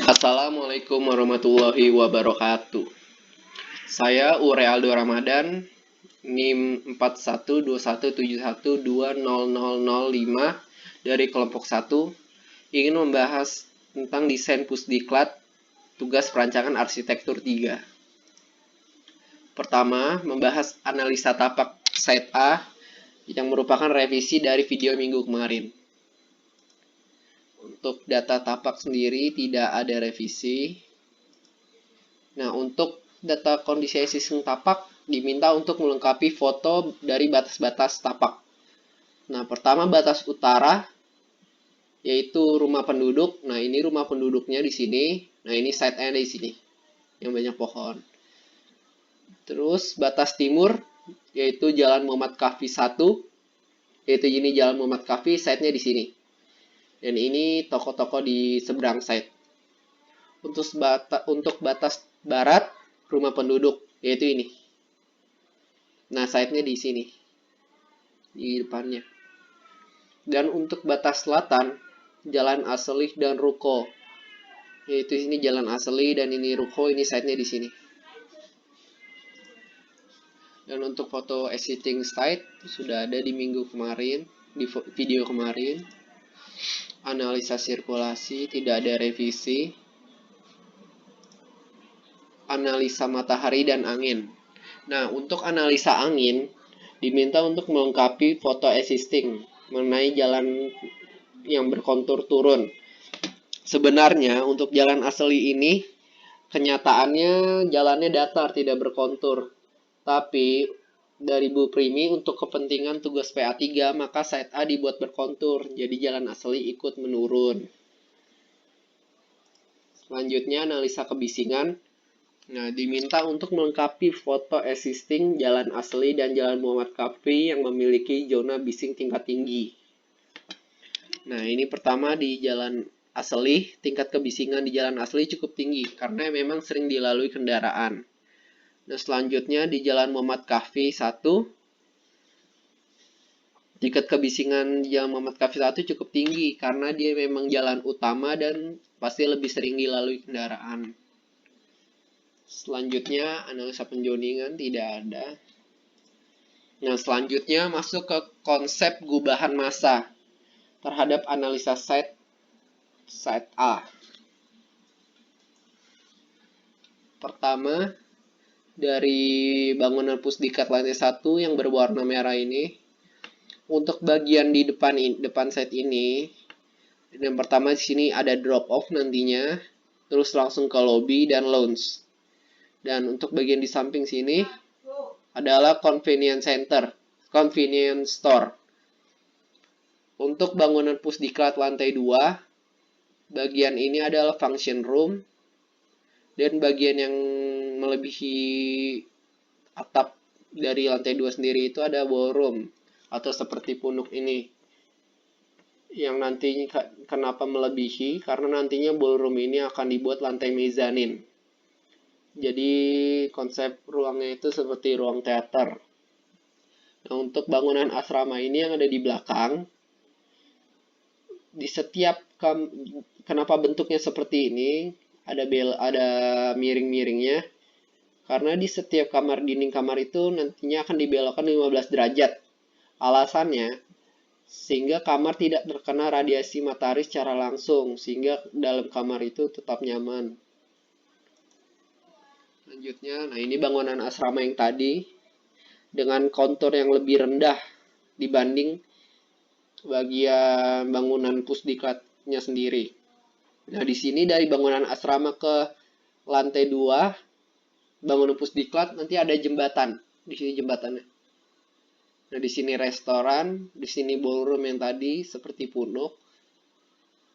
Assalamualaikum warahmatullahi wabarakatuh. Saya Ure Aldo Ramadan, NIM 412171200005 dari kelompok 1, ingin membahas tentang desain Pusdiklat, tugas perancangan arsitektur 3. Pertama, membahas analisa tapak site A yang merupakan revisi dari video minggu kemarin. Untuk data tapak sendiri tidak ada revisi. Nah, untuk data kondisi existing tapak diminta untuk melengkapi foto dari batas-batas tapak. Nah, pertama batas utara yaitu rumah penduduk. Nah, ini rumah penduduknya di sini. Nah, ini site-nya di sini yang banyak pohon. Terus batas timur yaitu Jalan Muhammad Kahfi 1. Yaitu ini Jalan Muhammad Kahfi, site-nya di sini. Dan ini toko-toko di seberang site. Untuk batas barat rumah penduduk yaitu ini. Nah, site-nya di sini. Di depannya. Dan untuk batas selatan Jalan Asli dan Ruko. Yaitu ini Jalan Asli dan ini Ruko, ini site-nya di sini. Dan untuk foto existing site sudah ada di minggu kemarin, di video kemarin. Analisa sirkulasi tidak ada revisi. Analisa matahari dan angin. Nah, untuk analisa angin diminta untuk melengkapi foto existing mengenai jalan yang berkontur turun. Sebenarnya untuk jalan asli ini kenyataannya jalannya datar, tidak berkontur. Tapi dari Bu Primi untuk kepentingan tugas PA3 maka site A dibuat berkontur, jadi jalan asli ikut menurun. Selanjutnya analisa kebisingan. Nah, diminta untuk melengkapi foto existing jalan asli dan Jalan Muhammad Kahfi yang memiliki zona bising tingkat tinggi. Nah, ini pertama di jalan asli, tingkat kebisingan di jalan asli cukup tinggi karena memang sering dilalui kendaraan. Nah, selanjutnya di Jalan Muhammad Kahfi 1, tingkat kebisingan Jalan Muhammad Kahfi 1 cukup tinggi karena dia memang jalan utama dan pasti lebih sering dilalui kendaraan. Selanjutnya analisa penjoningan tidak ada. Nah, selanjutnya masuk ke konsep gubahan massa terhadap analisa site A. Pertama, dari bangunan Pusdiklat lantai 1 yang berwarna merah ini, untuk bagian di depan site ini, yang pertama di sini ada drop off nantinya, terus langsung ke lobby dan lounge. Dan untuk bagian di samping sini adalah convenience store. Untuk bangunan Pusdiklat lantai 2, bagian ini adalah function room, dan bagian yang melebihi atap dari lantai 2 sendiri itu ada ballroom atau seperti punuk ini. Yang nantinya kenapa melebihi? Karena nantinya ballroom ini akan dibuat lantai mezanin. Jadi konsep ruangnya itu seperti ruang teater. Nah, untuk bangunan asrama ini yang ada di belakang, di setiap kenapa bentuknya seperti ini, ada miring-miringnya, karena di setiap dinding kamar itu nantinya akan dibelokkan 15 derajat. Alasannya, sehingga kamar tidak terkena radiasi matahari secara langsung, sehingga dalam kamar itu tetap nyaman. Selanjutnya, nah ini bangunan asrama yang tadi, dengan kontur yang lebih rendah dibanding bagian bangunan Pusdiklatnya sendiri. Nah, di sini dari bangunan asrama ke lantai 2, bangunan Pusdiklat nanti ada jembatan. Di sini jembatannya. Nah, di sini restoran, di sini ballroom yang tadi seperti punuk.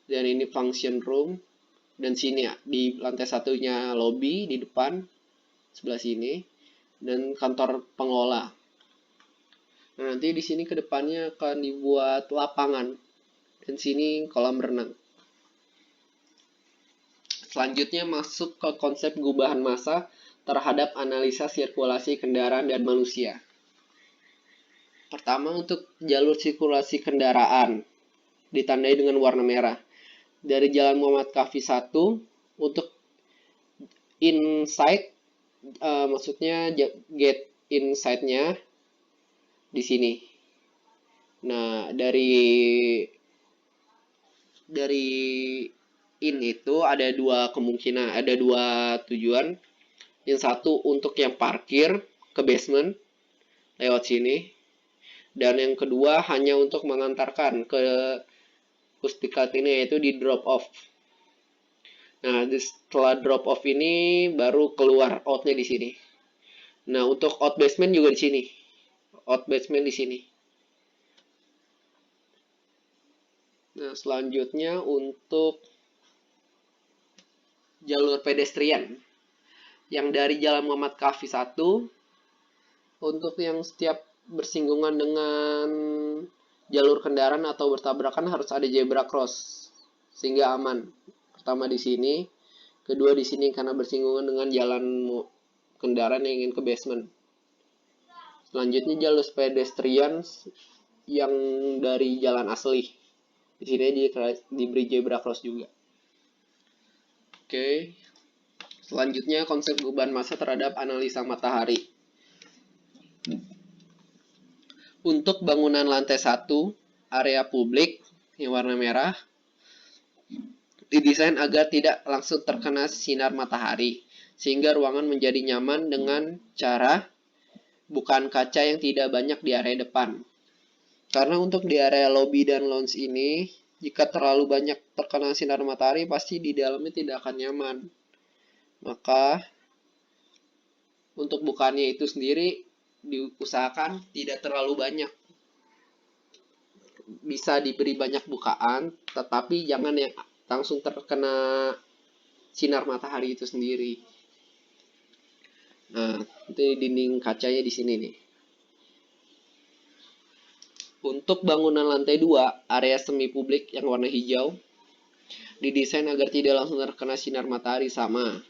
Dan ini function room. Dan sini ya, di lantai satunya lobby di depan sebelah sini dan kantor pengelola. Nah, nanti di sini ke depannya akan dibuat lapangan dan sini kolam renang. Selanjutnya masuk ke konsep gubahan massa terhadap analisa sirkulasi kendaraan dan manusia. Pertama, untuk jalur sirkulasi kendaraan ditandai dengan warna merah. Dari Jalan Muhammad Kahfi 1 Untuk inside, maksudnya gate inside-nya di sini. Nah, dari in itu ada dua kemungkinan, ada dua tujuan. Yang satu untuk yang parkir ke basement lewat sini, dan yang kedua hanya untuk mengantarkan ke pusdikat ini, yaitu di drop off. Nah, setelah drop off ini baru keluar outnya di sini. Nah, untuk out basement juga di sini. Out basement di sini. Nah, selanjutnya untuk jalur pedestrian yang dari Jalan Muhammad Kafi 1, untuk yang setiap bersinggungan dengan jalur kendaraan atau bertabrakan harus ada zebra cross sehingga aman. Pertama di sini, kedua di sini karena bersinggungan dengan jalan kendaraan yang ingin ke basement. Selanjutnya jalur pedestrian yang dari jalan asli. Di sini diberi zebra cross juga. Oke. Selanjutnya konsep beban massa terhadap analisa matahari. Untuk bangunan lantai 1, area publik yang warna merah didesain agar tidak langsung terkena sinar matahari, sehingga ruangan menjadi nyaman dengan cara bukan kaca yang tidak banyak di area depan. Karena untuk di area lobby dan lounge ini, jika terlalu banyak terkena sinar matahari, pasti di dalamnya tidak akan nyaman. Maka, untuk bukaannya itu sendiri diusahakan tidak terlalu banyak. Bisa diberi banyak bukaan, tetapi jangan yang langsung terkena sinar matahari itu sendiri. Nah, itu dinding kacanya di sini nih. Untuk bangunan lantai 2, area semi publik yang warna hijau didesain agar tidak langsung terkena sinar matahari sama,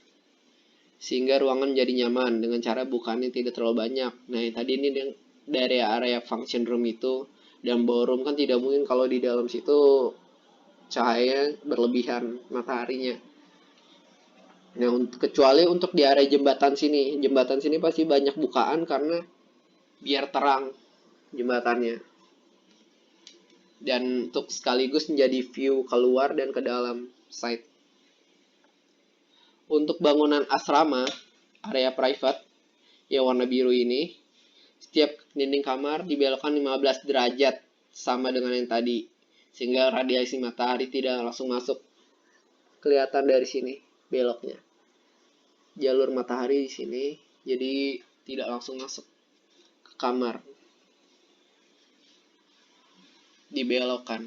sehingga ruangan menjadi nyaman dengan cara bukaannya tidak terlalu banyak. Nah, yang tadi ini dari area function room itu dan ballroom kan tidak mungkin kalau di dalam situ cahaya berlebihan mataharinya. Nah, kecuali untuk di area jembatan sini pasti banyak bukaan karena biar terang jembatannya. Dan untuk sekaligus menjadi view keluar dan ke dalam site. Untuk bangunan asrama, area private yang warna biru ini, setiap dinding kamar dibelokkan 15 derajat sama dengan yang tadi, sehingga radiasi matahari tidak langsung masuk. Kelihatan dari sini beloknya. Jalur matahari di sini, jadi tidak langsung masuk ke kamar. Dibelokkan.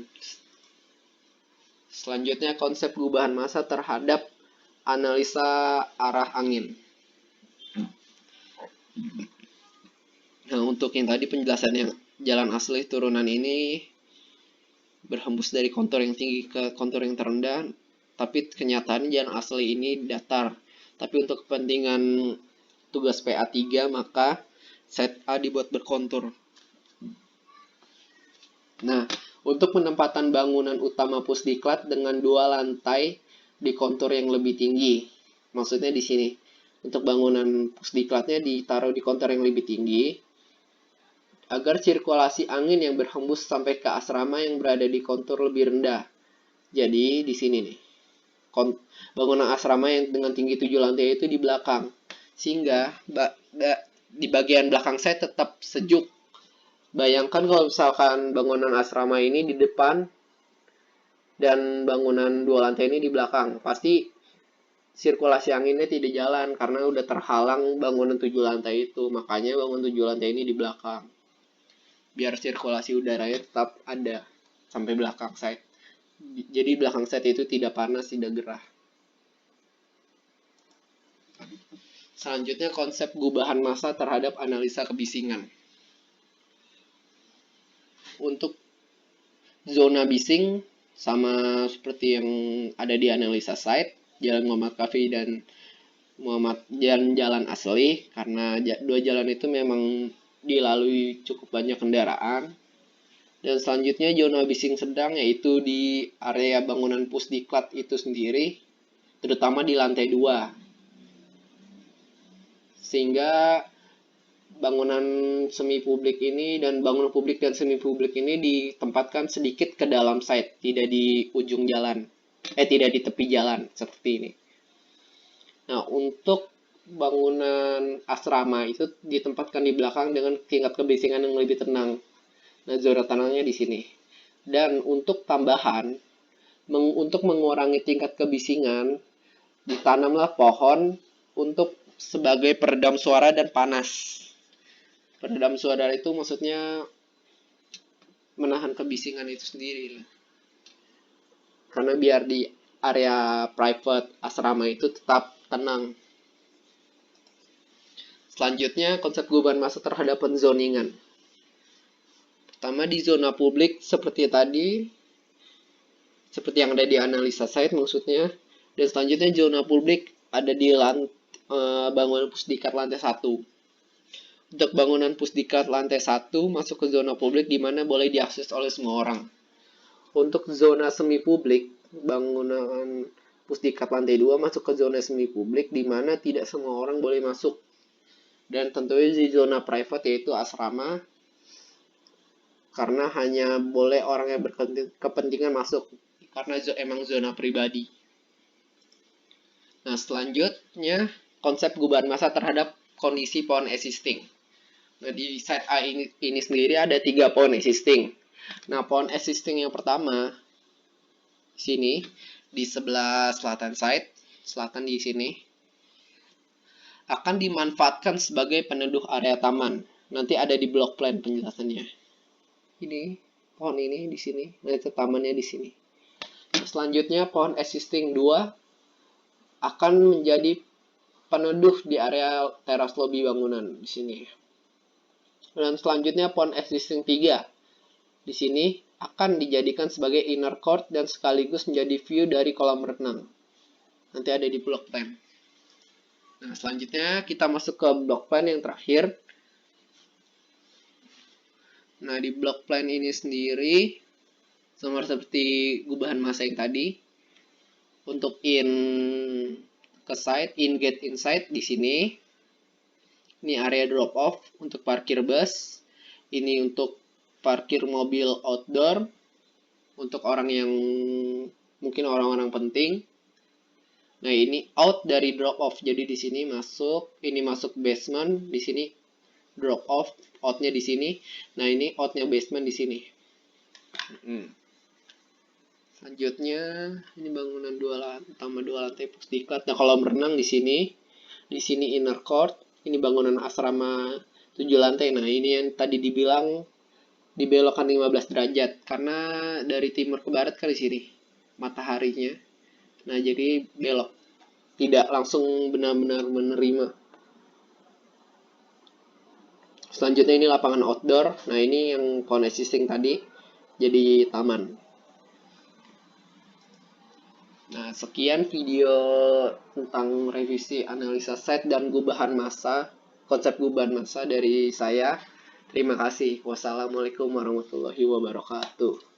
Selanjutnya konsep perubahan massa terhadap analisa arah angin. Nah, untuk yang tadi penjelasan yang jalan asli turunan ini berhembus dari kontur yang tinggi ke kontur yang terendah, tapi kenyataannya jalan asli ini datar. Tapi untuk kepentingan tugas PA3, maka set A dibuat berkontur. Nah, untuk penempatan bangunan utama pusdiklat dengan 2 lantai di kontur yang lebih tinggi. Maksudnya di sini. Untuk bangunan pusdiklatnya ditaruh di kontur yang lebih tinggi agar sirkulasi angin yang berhembus sampai ke asrama yang berada di kontur lebih rendah. Jadi di sini nih. Bangunan asrama yang dengan tinggi 7 lantai itu di belakang. Sehingga di bagian belakang saya tetap sejuk. Bayangkan kalau misalkan bangunan asrama ini di depan dan bangunan 2 lantai ini di belakang. Pasti sirkulasi anginnya tidak jalan karena udah terhalang bangunan 7 lantai itu. Makanya bangunan 7 lantai ini di belakang. Biar sirkulasi udaranya tetap ada sampai belakang site. Jadi belakang site itu tidak panas, tidak gerah. Selanjutnya konsep gubahan massa terhadap analisa kebisingan. Untuk zona bising sama seperti yang ada di analisa site, Jalan Muhammad Kafi dan jalan asli, karena dua jalan itu memang dilalui cukup banyak kendaraan. Dan selanjutnya zona bising sedang, yaitu di area bangunan pusdiklat itu sendiri, terutama di lantai 2. Sehingga bangunan semi publik ini dan bangunan publik dan semi publik ini ditempatkan sedikit ke dalam site, tidak di ujung jalan. Tidak di tepi jalan seperti ini. Nah, untuk bangunan asrama itu ditempatkan di belakang dengan tingkat kebisingan yang lebih tenang. Nah, zona tenangnya di sini. Dan untuk tambahan, untuk mengurangi tingkat kebisingan, ditanamlah pohon untuk sebagai peredam suara dan panas. Peredam suara itu maksudnya menahan kebisingan itu sendiri. Karena biar di area private asrama itu tetap tenang. Selanjutnya, konsep gubahan massa terhadap penzoningan. Pertama, di zona publik seperti tadi, seperti yang ada di analisa site maksudnya. Dan selanjutnya zona publik ada di bangunan pusdikat lantai 1. Untuk bangunan pusdikat lantai 1 masuk ke zona publik di mana boleh diakses oleh semua orang. Untuk zona semi publik, bangunan pusdikat lantai 2 masuk ke zona semi publik di mana tidak semua orang boleh masuk. Dan tentunya di zona private yaitu asrama, karena hanya boleh orang yang berkepentingan masuk, karena emang zona pribadi. Nah, selanjutnya konsep gubahan massa terhadap kondisi pohon existing. Nah, di site A ini sendiri ada 3 pohon existing. Nah, pohon existing yang pertama sini di sebelah selatan site, selatan di sini, akan dimanfaatkan sebagai peneduh area taman. Nanti ada di block plan penjelasannya. Ini pohon ini di sini, nah itu tamannya di sini. Selanjutnya pohon existing 2 akan menjadi peneduh di area teras lobi bangunan di sini. Dan selanjutnya pohon existing 3 di sini akan dijadikan sebagai inner court dan sekaligus menjadi view dari kolam renang. Nanti ada di block plan. Nah, selanjutnya kita masuk ke block plan yang terakhir. Nah, di block plan ini sendiri sama seperti gubahan massa yang tadi. Untuk ke site, get inside di sini. Ini area drop off untuk parkir bus. Ini untuk parkir mobil outdoor untuk orang yang mungkin orang-orang penting. Nah, ini out dari drop off. Jadi di sini masuk, ini masuk basement, di sini drop off, outnya di sini. Nah, ini outnya basement di sini. Selanjutnya, ini bangunan 2 lantai pusdikat. Nah, kolam renang di sini inner court. Ini bangunan asrama 7 lantai. Nah, ini yang tadi dibilang dibelokkan 15 derajat karena dari timur ke barat kan di sini mataharinya. Nah, jadi belok, tidak langsung benar-benar menerima. Selanjutnya ini lapangan outdoor. Nah, ini yang pohon existing tadi jadi taman. Nah, sekian video tentang revisi analisa site dan gubahan massa, konsep gubahan massa dari saya. Terima kasih. Wassalamualaikum warahmatullahi wabarakatuh.